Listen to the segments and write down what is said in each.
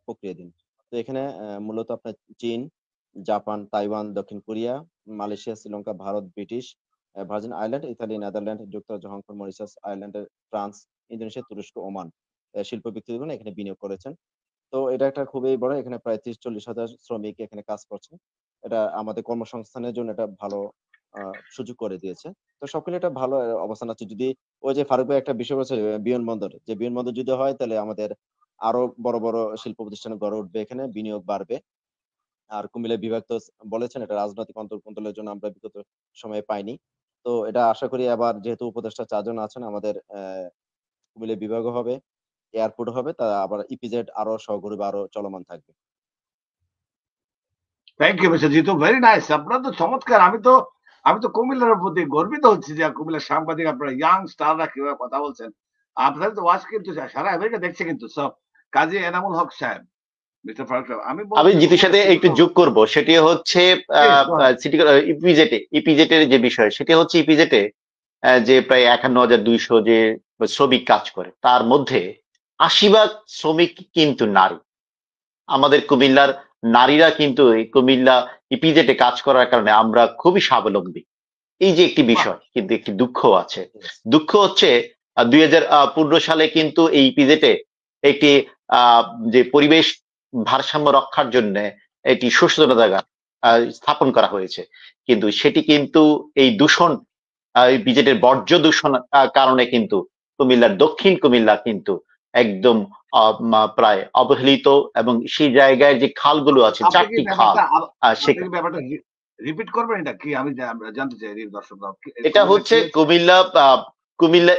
প্রক্রিয়া দিন। তো এখানে মূলত আপনার চীন, জাপান, তাইওয়ান, দক্ষিণ Korea, Malaysia, Sri Lanka, Bharat, British, Virgin Island, Italy, Netherland, যুক্তরাজ্য, Hong Kong, Mauritius, Ireland, France, Indonesia, তুরস্ক, ওমান শিল্প ব্যক্তিগণ এখানে বিনিয়োগ করেছেন। তো এটা একটা খুবই বড়, এখানে প্রায় ৩০-৪০ হাজার শ্রমিক এখানে কাজ করছে। এটা আমাদের কর্মসংস্থানের জন্য এটা ভালো আ সুযোগ করে দিয়েছে। তো সব মিলিয়ে একটা ভালো অবস্থান আছে। যদি ওই যে ফারুক ভাই একটা বিষয় বলছে বিমানবন্দর, যে বিমানবন্দর যদি হয় তাহলে আমাদের আরো বড়, বড় শিল্প প্রতিষ্ঠান গড়ে উঠবে এখানে, বিনিয়োগ বাড়বে। আর কুমিল্লা বিভাগ তো বলেছেন এটা রাজনৈতিক অন্তর্কন্ট্রোলের জন্য আমরা বিগত সময়ে পাইনি। তো এটা আশা করি আবার যেহেতু উপদেষ্টা ৪ জন আছেন আমাদের কুমিল্লা বিভাগও হবে, এয়ারপোর্ট হবে, তা আবার ইপিজেড আরো সহঘুরে আরো চলমান থাকবে। Thank you mister Jitu, very nice. আপনার তো চমৎকার। আমি তো কুমিল্লার প্রতি গর্বিত হচ্ছি যে কুমিল্লার সাংবাদিক আপনারা ইয়াং স্টাররা কিভাবে কথা বলছেন। আপনাদের তো ওয়াজ কিন্তু সারা আমেরিকা দেখছে কিন্তু সব। কাজী এনামুল হক সাহেব, মিস্টার ফারুক সাহেব, আমি আমি বলছি জিতুর সাথে একটু যোগ করব, সেটি হচ্ছে সিটি ইপিজেটের যে বিষয়, সেটি হচ্ছে ইপিজেটে যে প্রায় ৫১,২০০ যে শ্রমিক কাজ করে, তার মধ্যে ৮০ ভাগ শ্রমিক কিন্তু নারী। আমাদের কুমিল্লার নারীরা কিন্তু এই কুমিল্লা ইপিজেটে কাজ করার কারণে আমরা খুবই স্বাবলম্বী। এই যে একটি বিষয়, কিন্তু একটি দুঃখ আছে। দুঃখ হচ্ছে ২০১৫ সালে কিন্তু এই ইপিজেটে একটি যে পরিবেশ ভারসাম্য রক্ষার জন্য একটি সচেতনতা স্থাপন করা হয়েছে, কিন্তু সেটি কিন্তু এই দূষণ, ইপিজেটের বর্জ্য দূষণ কারণে কিন্তু কুমিল্লার দক্ষিণ কুমিল্লা কিন্তু একদম প্রায় অবহেলিত, এবং সেই জায়গায় যে খালগুলো আছে, ৪টি খাল, ব্যাপারটা রিপিট করবেন এটা কি? আমি জানতে চাই দর্শক। এটা হচ্ছে কুমিল্লা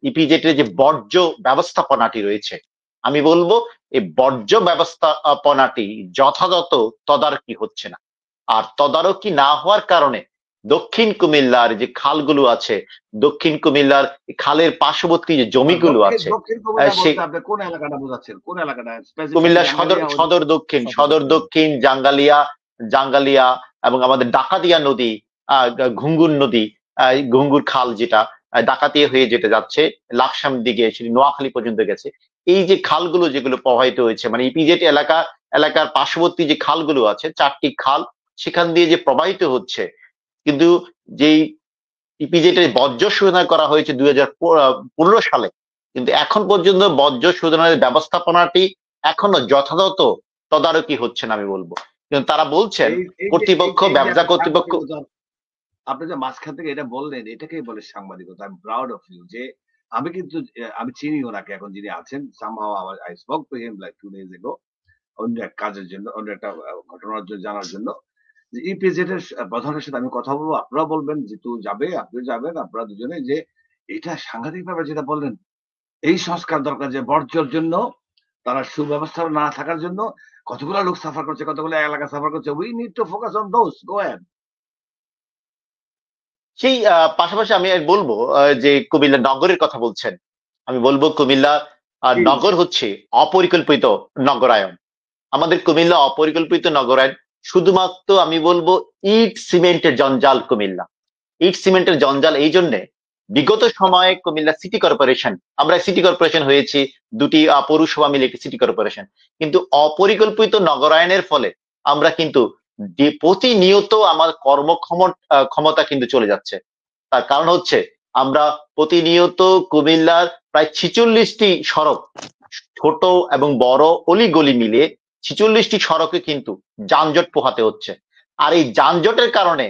ইপিজেটের যে বর্জ্য ব্যবস্থাপনাটি রয়েছে, আমি বলবো এই বর্জ্য ব্যবস্থাপনাটি যথাযথ তদারকি হচ্ছে না। আর তদারকি না হওয়ার কারণে দক্ষিণ কুমিল্লার যে খালগুলো আছে, দক্ষিণ কুমিল্লার খালের পার্শ্ববর্তী যে জমিগুলো আছে, কোন এলাকাটা বোঝাচ্ছেন? কোন এলাকাটা? কুমিল্লা সদর দক্ষিণ জাঙ্গালিয়া এবং আমাদের ডাকাতিয়া নদী, ঘুঙ্গুর নদী, ঘুঙ্গুর খাল, যেটা ডাকাতিয়া হয়ে যেতে যাচ্ছে লাকসাম দিকে, সেটি নোয়াখালী পর্যন্ত গেছে। এই যে খালগুলো যেগুলো প্রবাহিত হয়েছে, মানে ইপিজেড এলাকার পার্শ্ববর্তী যে খালগুলো আছে, ৪টি খাল, সেখান দিয়ে যে প্রবাহিত হচ্ছে, কিন্তু যেই ইপিজেটের বর্জ্য শোধন করা হয়েছে ২০১৫ সালে, কিন্তু এখন পর্যন্ত বর্জ্য শোধনের ব্যবস্থাপনাটি এখনো যথাযথ তদারকি হচ্ছে না আমি বলবো। কিন্তু তারা বলছেন কর্তৃপক্ষ, ব্যবসা কর্তৃপক্ষ। আপনি যে মাঝখান থেকে এটা বললেন, এটাকেই বলে সাংবাদিকতা। I am proud of you যে আমি চিনি ওনাকে এখন যিনি আছেন। Somehow I spoke to him like 2 days ago, অন্য এক কাজের জন্য, অন্য একটা ঘটনার জন্য জানার জন্য। ইপিজেড এর প্রধানের সাথে আমি কথা বলবো, আপনারা বলবেন, যেহেতু যাবে, আপনি যাবেন, আপনারা দুজনে, যে এটা সাংঘাতিক ব্যাপার যেটা বললেন। এই সংস্কার দরকার যে বর্জ্যের জন্য, তারা সুব্যবস্থা না থাকার জন্য কতগুলো লোক সাফার করছে, কতগুলো এলাকা সাফার করছে। We need to focus on those. Go ahead. সেই পাশাপাশি আমি বলবো যে কুমিল্লা নগরের কথা বলছেন, আমি বলবো কুমিল্লা নগর হচ্ছে অপরিকল্পিত নগরায়ন। আমাদের কুমিল্লা অপরিকল্পিত নগরায়ন, শুধুমাত্র আমি বলবো ইট সিমেন্টের জঞ্জাল কুমিল্লা। ইট সিমেন্টের জঞ্জাল এই জন্যে, বিগত সময়ে কুমিল্লা সিটি কর্পোরেশন, আমরা সিটি কর্পোরেশন হয়েছি, ২টি পৌরসভা মিলে একটি সিটি কর্পোরেশন, কিন্তু অপরিকল্পিত নগরায়নের ফলে আমরা কিন্তু প্রতিনিয়ত আমার ক্ষমতা কিন্তু চলে যাচ্ছে। তার কারণ হচ্ছে আমরা প্রতিনিয়ত কুমিল্লার প্রায় ৪৬টি সড়ক, ছোট এবং বড় অলিগলি মিলে ৪৬টি সড়কে কিন্তু যানজট পোহাতে হচ্ছে। আর এই যানজটের কারণে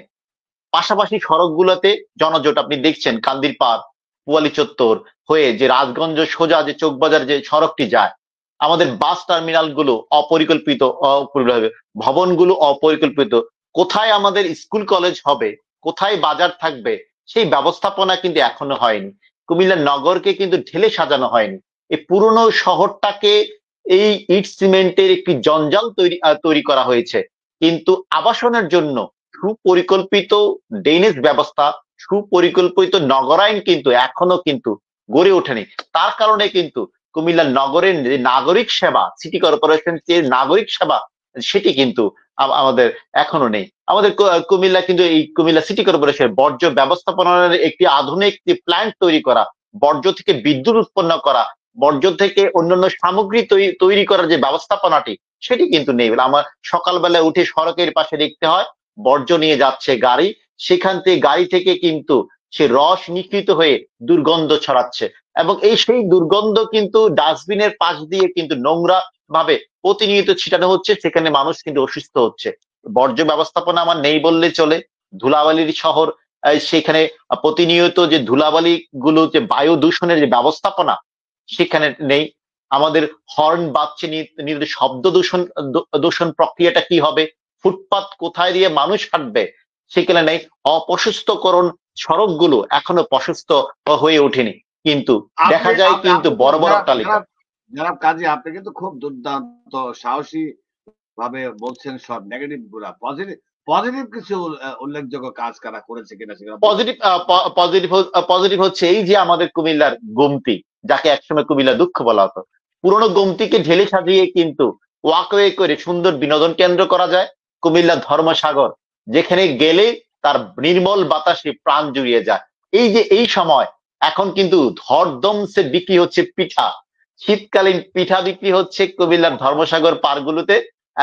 পাশাপাশি সড়কগুলোতে জনজট আপনি দেখছেন, কান্দির পাড়, পুয়ালি চত্বর হয়ে যে রাজগঞ্জ সোজা যে চৌকবাজার যে সড়কটি যায়, আমাদের বাস টার্মিনাল গুলো অপরিকল্পিত, ভবনগুলো অপরিকল্পিত, কোথায় আমাদের স্কুল কলেজ হবে, কোথায় বাজার থাকবে, সেই ব্যবস্থাপনা কিন্তু এখনো হয়নি। কুমিল্লা নগরকে কিন্তু ঢেলে সাজানো হয়নি। এই পুরনো শহরটাকে এই ইট সিমেন্টের একটি জঞ্জাল তৈরি করা হয়েছে, কিন্তু আবাসনের জন্য সুপরিকল্পিত ড্রেনেজ ব্যবস্থা, সুপরিকল্পিত নগরায়ন কিন্তু এখনো কিন্তু গড়ে ওঠেনি। তার কারণে কিন্তু কুমিল্লা নগরের যে নাগরিক সেবা, সিটি কর্পোরেশন যে নাগরিক সেবা, সেটি কিন্তু আমাদের এখনো নেই। আমাদের কুমিল্লা কিন্তু এই কুমিল্লা সিটি কর্পোরেশন বর্জ্য ব্যবস্থাপনার একটি আধুনিক প্ল্যান্ট তৈরি করা, বর্জ্য থেকে বিদ্যুৎ উৎপন্ন করা, বর্জ্য থেকে অন্যান্য সামগ্রী তৈরি করার যে ব্যবস্থাপনাটি সেটি কিন্তু নেই। আমার সকালবেলা উঠে সড়কের পাশে দেখতে হয় বর্জ্য নিয়ে যাচ্ছে গাড়ি, সেখান থেকে গাড়ি থেকে কিন্তু সে রস নিঃসৃত হয়ে দুর্গন্ধ ছড়াচ্ছে এবং সেই দুর্গন্ধ কিন্তু ডাস্টবিনের পাশ দিয়ে কিন্তু নোংরা ভাবে প্রতিনিয়ত ছিটানো হচ্ছে, সেখানে মানুষ কিন্তু অসুস্থ হচ্ছে। বর্জ্য ব্যবস্থাপনা আমার নেই বললে চলে। ধুলাবালির শহর, সেখানে প্রতিনিয়ত যে ধুলাবালি গুলো, যে বায়ু দূষণের যে ব্যবস্থাপনা সেখানে নেই। আমাদের হর্ন বাজছে, শব্দ দূষণ প্রক্রিয়াটা কি হবে, ফুটপাত কোথায় দিয়ে মানুষ হাঁটবে সেখানে নেই। অপ্রশস্তকরণ সড়কগুলো এখনো প্রশস্ত হয়ে ওঠেনি, কিন্তু দেখা যায় কিন্তু বড় বড় অট্টালিকা। জনাব কাজী, আপনি কিন্তু খুব দুর্দান্ত সাহসী ভাবে বলছেন সব নেগেটিভ গুলা। পজিটিভ কিছু উল্লেখযোগ্য কাজ কারা করেছে কিনা সেগুলো পজিটিভ হচ্ছে এই যে আমাদের কুমিল্লার গোমতী, যাকে একসময় কুমিল্লা দুঃখ বলা হতো, পুরনো গোমতীকে ঢেলে সাজিয়ে কিন্তু ওয়াকওয়ে করে সুন্দর বিনোদন কেন্দ্র করা যায়। কুমিল্লা ধর্মসাগর, যেখানে গেলে তার নির্মল বাতাসে প্রাণ জুড়িয়ে যায়। এই সময় এখন কিন্তু ধরদমসে বিক্রি হচ্ছে পিঠা, শীতকালীন পিঠা বিক্রি হচ্ছে কুমিল্লার ধর্মসাগর পার্কগুলোতে,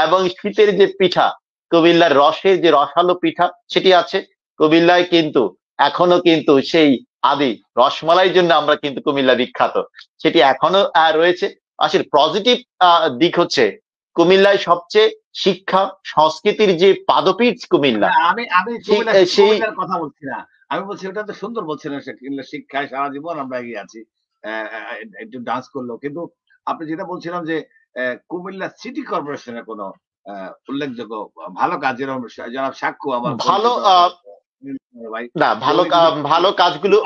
এবং শীতের যে পিঠা, কুমিল্লার রসের যে রসালো পিঠা সেটি আছে কুমিল্লায়। কিন্তু এখনো কিন্তু সেই আদি রসমালাইর জন্য আমরা কিন্তু কুমিল্লা বিখ্যাত, সেটি এখনো রয়েছে। আসলে পজিটিভ দিক হচ্ছে কুমিল্লায় সবচেয়ে শিক্ষা সংস্কৃতির যে পাদপীঠ কুমিল্লা। আমি কুমিল্লার কথা বলছি না, আমি বলছি ওটা তো সুন্দর বলছিলেন, শিক্ষায় সারা জীবন আমরা এগিয়ে আছি, একটু ডান্স করলো। কিন্তু আপনি যেটা বলছিলাম যে কুমিল্লা সিটি কর্পোরেশনের কোনো উল্লেখযোগ্য ভালো কাজ, যেরকম যারা সাক্ষ্য আমার ভালো না, ভালো কাজগুলো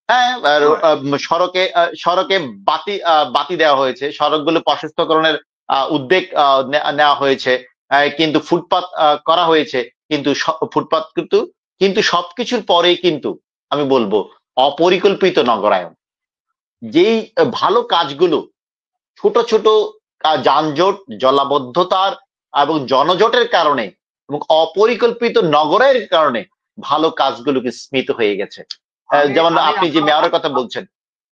হ্যাঁ, সড়কে বাতি দেওয়া হয়েছে, সড়কগুলো প্রশস্তকরণের উদ্যোগ নেওয়া হয়েছে, কিন্তু ফুটপাত করা হয়েছে, কিন্তু ফুটপাত কিন্তু সবকিছুর পরে কিন্তু আমি বলবো অপরিকল্পিত নগরায়ন। যেই ভালো কাজগুলো ছোট ছোট যানজট, জলাবদ্ধতার এবং জনজটের কারণে এবং অপরিকল্পিত নগরের কারণে ভালো কাজগুলোকে স্মৃত হয়ে গেছে। যেমন আপনি যে মেয়রের কথা বলছেন,